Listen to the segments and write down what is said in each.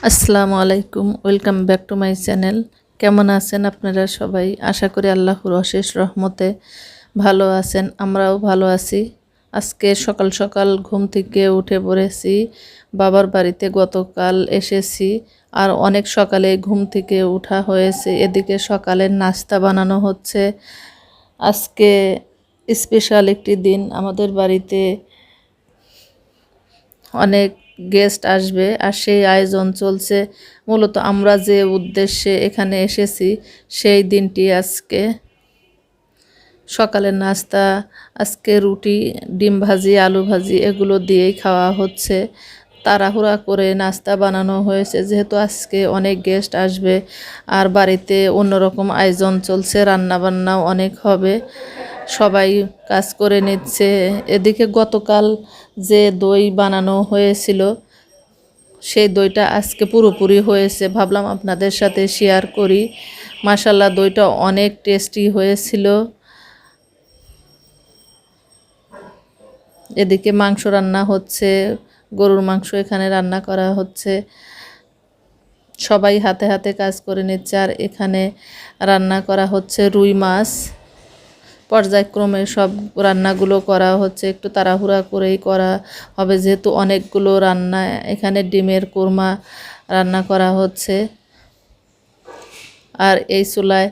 আসসালামু আলাইকুম, welcome back to my channel. কেমন আছেন আপনারা সবাই? আশা করি আল্লাহর অশেষ রহমতে ভালো আছেন, আমরাও ভালো আছি। আজকে সকাল সকাল ঘুম থেকে উঠে পড়েছি। বাবার বাড়িতে গতকাল এসেছি, আর অনেক সকালে ঘুম থেকে উঠা হয়েছে। এদিকে সকালের নাস্তা বানানো হচ্ছে। আজকে স্পেশাল একটি দিন, আমাদের বাড়িতে অনেক গেস্ট আসবে, আর সেই আয়োজন চলছে। মূলত আমরা যে উদ্দেশ্যে এখানে এসেছি সেই দিনটি আজকে। সকালের নাস্তা আজকে রুটি, ডিম ভাজি, আলু ভাজি এগুলো দিয়েই খাওয়া হচ্ছে। তাড়াহুড়া করে নাস্তা বানানো হয়েছে যেহেতু আজকে অনেক গেস্ট আসবে, আর বাড়িতে অন্যরকম আয়োজন চলছে, রান্নাবান্নাও অনেক হবে। সবাই কাজ করে নিচ্ছে। এদিকে গতকাল যে দই বানানো হয়েছিল সেই দইটা আজকে পুরোপুরি হয়েছে, ভাবলাম আপনাদের সাথে শেয়ার করি। মাশাল্লাহ, দইটা অনেক টেস্টি হয়েছিল। এদিকে মাংস রান্না হচ্ছে, গরুর মাংস এখানে রান্না করা হচ্ছে। সবাই হাতে হাতে কাজ করে নিচ্ছে। আর এখানে রান্না করা হচ্ছে রুই মাছ। পর্যায়ক্রমে সব রান্নাগুলো করা হচ্ছে, একটু তাড়াহুড়া করেই করা হবে যেহেতু অনেকগুলো রান্না। এখানে ডিমের কোরমা রান্না করা হচ্ছে, আর এই চুলায়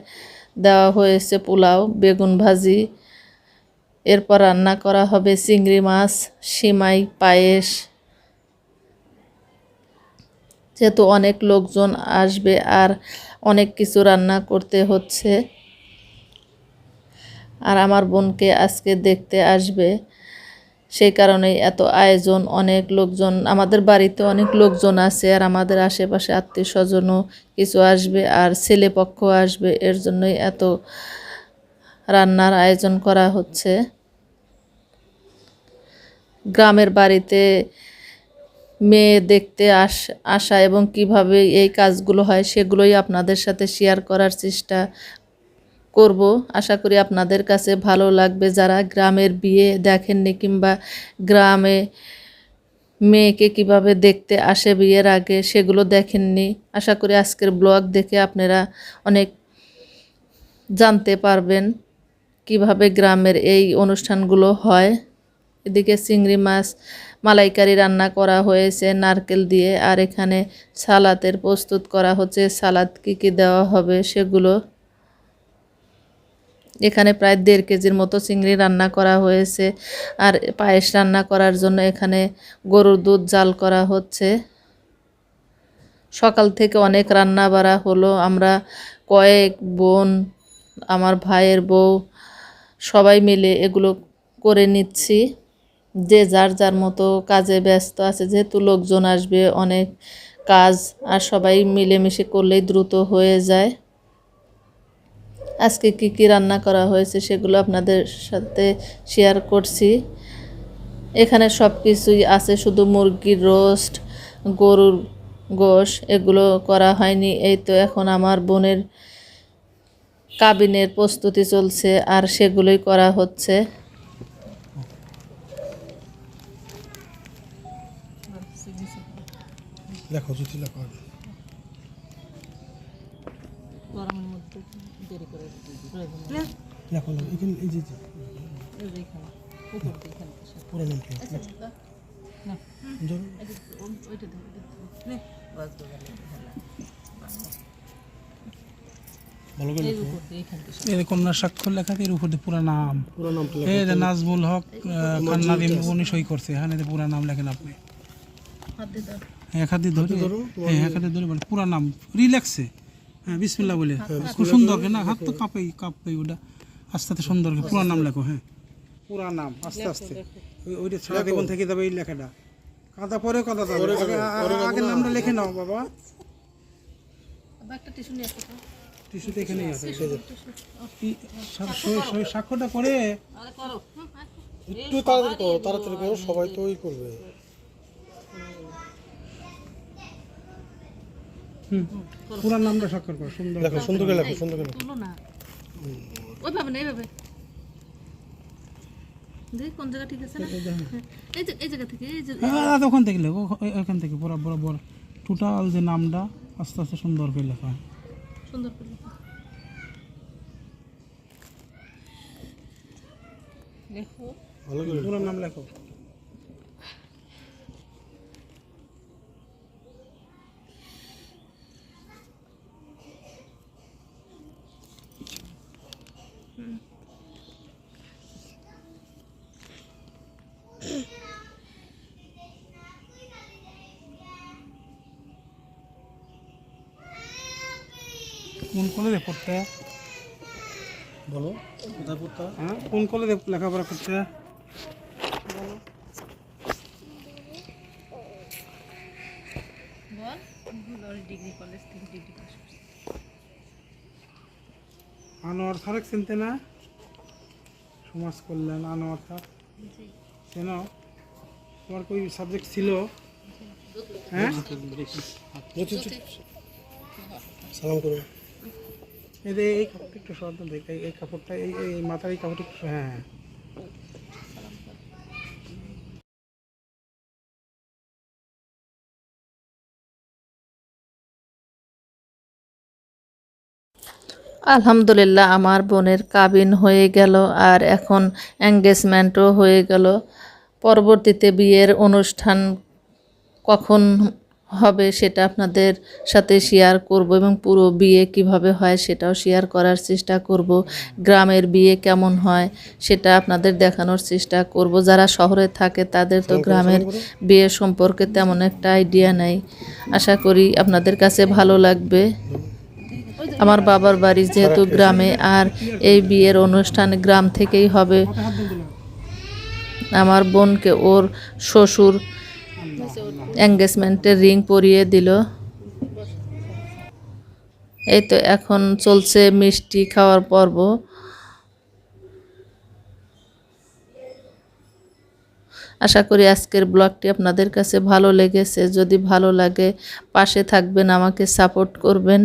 দেওয়া হয়েছে পোলাও, বেগুন ভাজি। এরপর রান্না করা হবে চিংড়ি মাছ, সিমাই, পায়েস। যেহেতু অনেক লোকজন আসবে আর অনেক কিছু রান্না করতে হচ্ছে। আর আমার বোনকে আজকে দেখতে আসবে, সেই কারণেই এত আয়োজন। অনেক লোকজন, আমাদের বাড়িতে অনেক লোকজন আছে, আর আমাদের আশেপাশে আত্মীয় স্বজনও কিছু আসবে, আর ছেলেপক্ষ আসবে। এর জন্যই এত রান্নার আয়োজন করা হচ্ছে। গ্রামের বাড়িতে মেয়ে দেখতে আসা এবং কিভাবে এই কাজগুলো হয় সেগুলোই আপনাদের সাথে শেয়ার করার চেষ্টা করব। আশা করি আপনাদের কাছে ভালো লাগবে। যারা গ্রামের বিয়ে দেখেননি কিংবা গ্রামে মেয়েকে কিভাবে দেখতে আসে বিয়ের আগে সেগুলো দেখেননি, আশা করি আজকের ব্লগ দেখে আপনারা অনেক জানতে পারবেন কিভাবে গ্রামের এই অনুষ্ঠানগুলো হয়। এদিকে চিংড়ি মাছ মালাইকারি রান্না করা হয়েছে নারকেল দিয়ে, আর এখানে সালাদের প্রস্তুত করা হচ্ছে। সালাদ কী কী দেওয়া হবে সেগুলো। এখানে প্রায় 1.5 কেজির মতো চিংড়ি রান্না করা হয়েছে। আর পায়েস রান্না করার জন্য এখানে গরুর দুধ জাল করা হচ্ছে। সকাল থেকে অনেক রান্না বাড়া হলো। আমরা কয়েক বোন, আমার ভাইয়ের বউ সবাই মিলে এগুলো করে নিচ্ছি। যে যার যার মতো কাজে ব্যস্ত আছে, যেহেতু লোকজন আসবে অনেক কাজ, আর সবাই মিলেমিশে করলেই দ্রুত হয়ে যায়। আজকে কি কি রান্না করা হয়েছে সেগুলো আপনাদের সাথে শেয়ার করছি। এখানে সব কিছুই আছে, শুধু মুরগির রোস্ট, গরুর গোশ এগুলো করা হয়নি। এই তো এখন আমার বোনের কাবিনের প্রস্তুতি চলছে, আর সেগুলোই করা হচ্ছে। লেখো যদি লেখো গরমের মধ্যে দেরি করে লেখো এখানে এই যে পুরো নাম কি ভালো করে এরকম না স্বাক্ষর লেখা এর উপর দিয়ে পুরা নাম, এই যে নাজমুল হক কান্নারি উনি সই করছে, এখানে পুরা নাম লেখেন আপনি। এক হাত দিয়ে ধরে, হ্যাঁ এক হাতে ধরে বলে পুরা নাম রিল্যাক্সে, হ্যাঁ বিসমিল্লাহ বলে খুব সুন্দর না, হাত তো কাঁপেই ওটা আস্তে আস্তে সুন্দর পুরা নাম লেখো। হ্যাঁ পুরা নাম আস্তে আস্তে, ওইটা ছাড়া দেখুন থেকে যাবে এই লেখাটা, কাঁদা পরে কাঁদা যাবে, আগের নামটা লিখে নাও বাবা। একটা টিস্যু নিয়ে আসো, টিস্যুটা এখানেই আছে, স্বাক্ষরটা করে একটু তাড়াতাড়ি করো, তাড়াতাড়ি করো, সবাই তো ওই করবে। পুরা নামটা স্বাক্ষর করো, সুন্দর লেখো, সুন্দর করে লেখো, সুন্দর করে লেখো। তুলো না ওইভাবে না, এইভাবে দেখি কোন জায়গা ঠিক আছে না। এই যে এই জায়গা থেকে, এই যে ওখান থেকে লেখো, ওখান থেকে বরাবর টোটাল যে নামটা আস্তে আস্তে সুন্দর করে লেখা হয়। সুন্দর করে লেখো। ভালো করে পুরো নাম লেখো। কোন কলেজে পড়তে? বলো কোথায় পড়তে হয়? হ্যাঁ, কোন কলেজে লেখাপড়া করতে? ডিগ্রি কলেজ থেকে ডিগ্রি পাস করছি। আনোয়ার স্যারকে চিনতে না? সমাজ কল্যাণ আনোয়ার স্যার চেনো? তোমার কই সাবজেক্ট ছিল? হ্যাঁ, সালাম করো। এই যে এই কাপড়টা একটু সরাতে দেখ, এই কাপড়টা এই এই মাথার এই কাপড়টা একটু, হ্যাঁ হ্যাঁ। আলহামদুলিল্লাহ আমার বোনের কাবিন হয়ে গেল আর এখন এঙ্গেজমেন্টও হয়ে গেল। পরবর্তীতে বিয়ের অনুষ্ঠান কখন হবে সেটা আপনাদের সাথে শেয়ার করব এবং পুরো বিয়ে কিভাবে হয় সেটাও শেয়ার করার চেষ্টা করব। গ্রামের বিয়ে কেমন হয় সেটা আপনাদের দেখানোর চেষ্টা করব। যারা শহরে থাকে তাদের তো গ্রামের বিয়ে সম্পর্কে তেমন একটা আইডিয়া নাই। আশা করি আপনাদের কাছে ভালো লাগবে। আমার বাবার বাড়ি যেহেতু গ্রামে আর এই বিয়ের অনুষ্ঠান গ্রাম থেকেই হবে। আমার বোনকে ওর শ্বশুর এঙ্গেজমেন্টের রিং পরিয়ে দিল। এই তো এখন চলছে মিষ্টি খাওয়ার পর্ব। আশা করি আজকের ব্লগটি আপনাদের কাছে ভালো লেগেছে। যদি ভালো লাগে পাশে থাকবেন, আমাকে সাপোর্ট করবেন।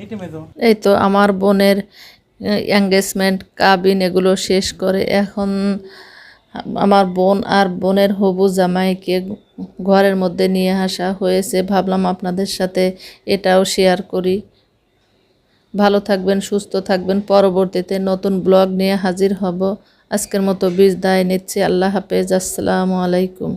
এইটা মেজো। এই তো আমার বোনের এঙ্গেজমেন্ট কাবিন এগুলো শেষ করে এখন আমার বোন আর বোনের হবু জামাইকে ঘরের মধ্যে নিয়ে আসা হয়েছে। ভাবলাম আপনাদের সাথে এটাও শেয়ার করি। ভালো থাকবেন, সুস্থ থাকবেন। পরবর্তীতে নতুন ব্লগ নিয়ে হাজির হব। আজকের মতো বিদায় নিচ্ছি। আল্লাহ হাফেজ। আসসালামু আলাইকুম।